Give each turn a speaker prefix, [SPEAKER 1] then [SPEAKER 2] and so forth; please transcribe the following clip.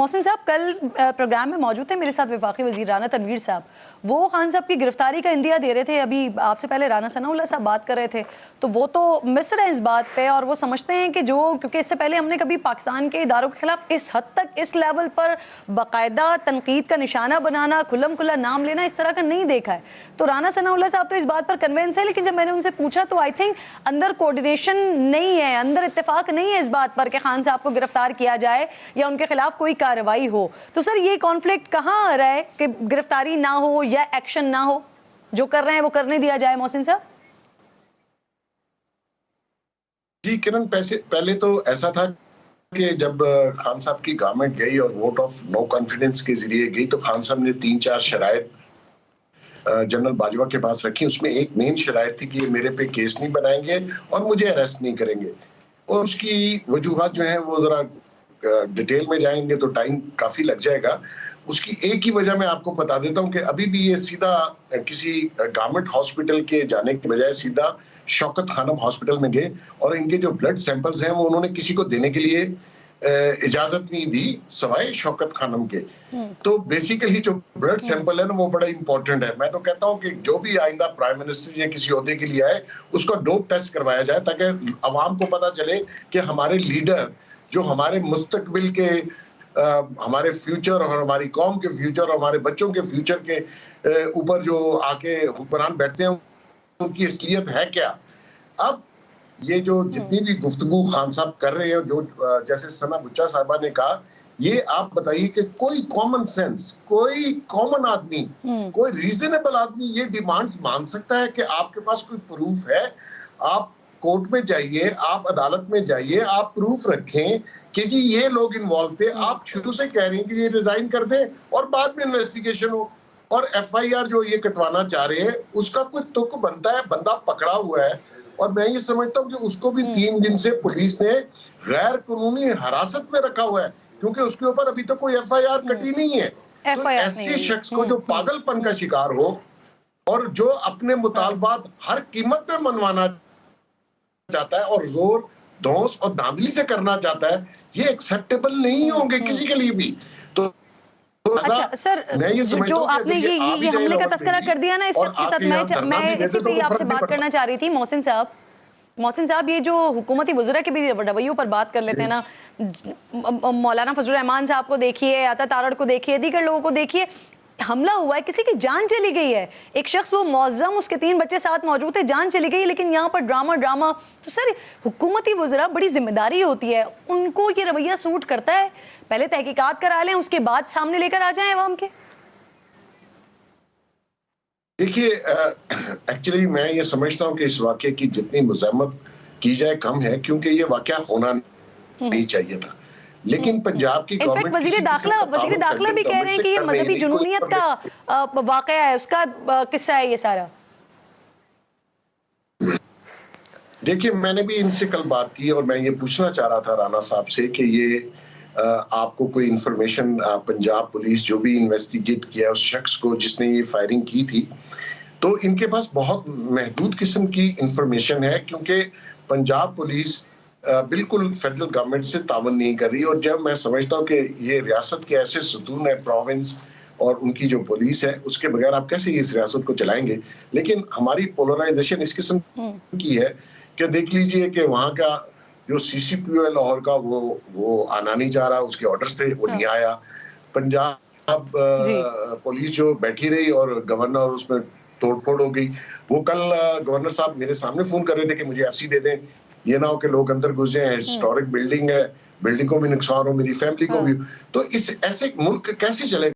[SPEAKER 1] मोहसिन साहब कल प्रोग्राम में मौजूद थे मेरे साथ वफाकी वज़ीर राना तनवीर साहब। वो खान साहब की गिरफ्तारी का इंदिया दे रहे थे। अभी आपसे पहले राना सनाउल्लाह साहब बात कर रहे थे, तो वो तो मिस रहे हैं इस बात पे, और वो समझते हैं कि जो, क्योंकि इससे पहले हमने कभी पाकिस्तान के इदारों के खिलाफ इस हद तक, इस लेवल पर बाकायदा तनकीद का निशाना बनाना, खुल्लम खुल्ला नाम लेना, इस तरह का नहीं देखा है। तो राना सनाउल्लाह साहब तो इस बात पर कन्विंस है, लेकिन जब मैंने उनसे पूछा तो आई थिंक अंदर कोऑर्डिनेशन नहीं है, अंदर इत्तेफाक नहीं है इस बात पर कि खान साहब को गिरफ्तार किया जाए या उनके खिलाफ कोई कार्रवाई हो। तो सर ये कॉन्फ्लिक्ट कहाँ आ रहा है कि गिरफ्तारी ना हो या एक्शन ना हो, जो कर रहे हैं वो करने दिया जाए? मोहसिन साहब
[SPEAKER 2] जी किरण, पहले तो ऐसा था कि जब खान साहब की गवर्नमेंट गई और वोट ऑफ नो कॉन्फिडेंस के जरिए गई तो खान साहब ने 3-4 शराइत जनरल बाजवा के पास रखी। उसमें एक मेन शराइत थी कि ये मेरे पे केस नहीं बनाएंगे और मुझे अरेस्ट नहीं करेंगे, और उसकी वजूहात जो है वो जरा डिटेल में जाएंगे तो टाइम काफी लग जाएगा। उसकी एक ही वजह मैं आपको बता देता हूं कि अभी भी ये सीधा किसी गवर्नमेंट हॉस्पिटल के जाने के बजाय सीधा शौकत खानम हॉस्पिटल में गए, और इनके जो ब्लड सैंपल्स हैं वो उन्होंने किसी को देने के लिए इजाजत नहीं दी सिवाय शौकत खानम के। तो बेसिकली जो ब्लड सैंपल है ना वो बड़ा इंपॉर्टेंट है। मैं तो कहता हूं कि जो भी आइंदा प्राइम मिनिस्टर या किसी ओहदे के लिए आए उसका डोप टेस्ट करवाया जाए, ताकि अवाम को पता चले कि हमारे लीडर जो हमारे मुस्तकबिल के हमारे फ्यूचर और हमारी कौम के फ्यूचर और हमारे बच्चों के फ्यूचर के ऊपर जो आके हुक्मरान बैठते हैं उनकी असलियत है क्या। अब ये जो जितनी भी गुफ्तगू खान साहब कर रहे हैं, जो जैसे सना बुच्चा साहबा ने कहा, ये आप बताइए कि कोई कॉमन सेंस, कोई कॉमन आदमी, कोई रीजनेबल आदमी ये डिमांड्स मान सकता है कि आपके पास कोई प्रूफ है? आप कोर्ट में जाइए, आप अदालत में जाइए, आप प्रूफ रखें कि जी ये लोग इन्वॉल्व थे। आप शुरू से कह रहे हैं कि ये रिजाइन कर दें और बाद में इन्वेस्टिगेशन हो, और एफआईआर जो ये कटवाना चाह रहे हैं उसका कुछ तुक बनता है। बंदा पकड़ा हुआ है और मैं ये समझता हूँ कि उसको भी 3 दिन से पुलिस ने गैर कानूनी हिरासत में रखा हुआ है, क्योंकि उसके ऊपर अभी तक कोई एफआईआर कटी नहीं है। तो ऐसे शख्स को जो पागलपन का शिकार हो और जो अपने मुतालबात हर कीमत पे मनवाना चाहता है और जोर धौंस और धांधली से करना चाहता है, ये एक्सेप्टेबल नहीं होंगे किसी के लिए भी। तो
[SPEAKER 1] अच्छा सर, जो आपने ये हमले का तस्करा कर दिया ना इस शख्स के साथ, मैं इसी पे आपसे बात करना चाह रही थी मोहसिन साहब, ये जो हुकूमती वज़रा के भी रवैयों पर बात कर लेते हैं ना, मौलाना फजलुर रहमान साहब को देखिए, अता तारड़ को देखिए, दीगर लोगों को देखिए, हमला हुआ है, किसी की जान चली गई है, एक शख्स वो मौज़्ज़म, उसके 3 बच्चे साथ मौजूद थे, जान चली गई, लेकिन यहाँ पर ड्रामा। तो सर हुकूमती वज़रा बड़ी जिम्मेदारी होती है, उनको ये रवैया सूट करता है? पहले तहकीकात करा लें, उसके बाद सामने लेकर आ जाएं अवाम के।
[SPEAKER 2] देखिए एक्चुअली मैं ये समझता हूँ कि इस वाक़े की जितनी मज़म्मत की जाए कम है, क्योंकि ये वाक़या होना नहीं चाहिए था। लेकिन पंजाब की गवर्नमेंट,
[SPEAKER 1] वज़ीर दाखिला भी कह रहे हैं कि ये मजहबी जुनूनियत का वाक़या है, उसका किस्सा है ये सारा।
[SPEAKER 2] देखिए मैंने भी इनसे कल बात की और मैं ये पूछना चाह रहा था राना साहब से कि ये आपको कोई इंफॉर्मेशन पंजाब पुलिस जो भी इन्वेस्टिगेट किया उस शख्स को जिसने ये फायरिंग की थी, तो इनके पास बहुत महदूद किस्म की इंफॉर्मेशन है, क्योंकि पंजाब पुलिस बिल्कुल फेडरल गवर्नमेंट से तावन नहीं कर रही। और जब मैं समझता हूँ कि ये रियासत के ऐसे सतून है, प्रोविंस और उनकी जो पुलिस है, उसके बगैर आप कैसे इस रियासत को चलाएंगे। लेकिन हमारी पोलराइजेशन इस किस्म की है कि देख लीजिए कि वहाँ का जो CCPO लाहौर का वो आना नहीं चाह रहा, उसके ऑर्डर्स थे वो नहीं आया। पंजाब पुलिस जो बैठी रही और गवर्नर उसमें तोड़फोड़ हो गई। वो कल गवर्नर साहब मेरे सामने फोन कर रहे थे कि मुझे FC दे दें, ये ना हो कि लोग अंदर घुस जाएं, हिस्टोरिक बिल्डिंग है, बिल्डिंग को भी नुकसान हो, मेरी फैमिली को भी। तो इस ऐसे मुल्क कैसे चलेगा?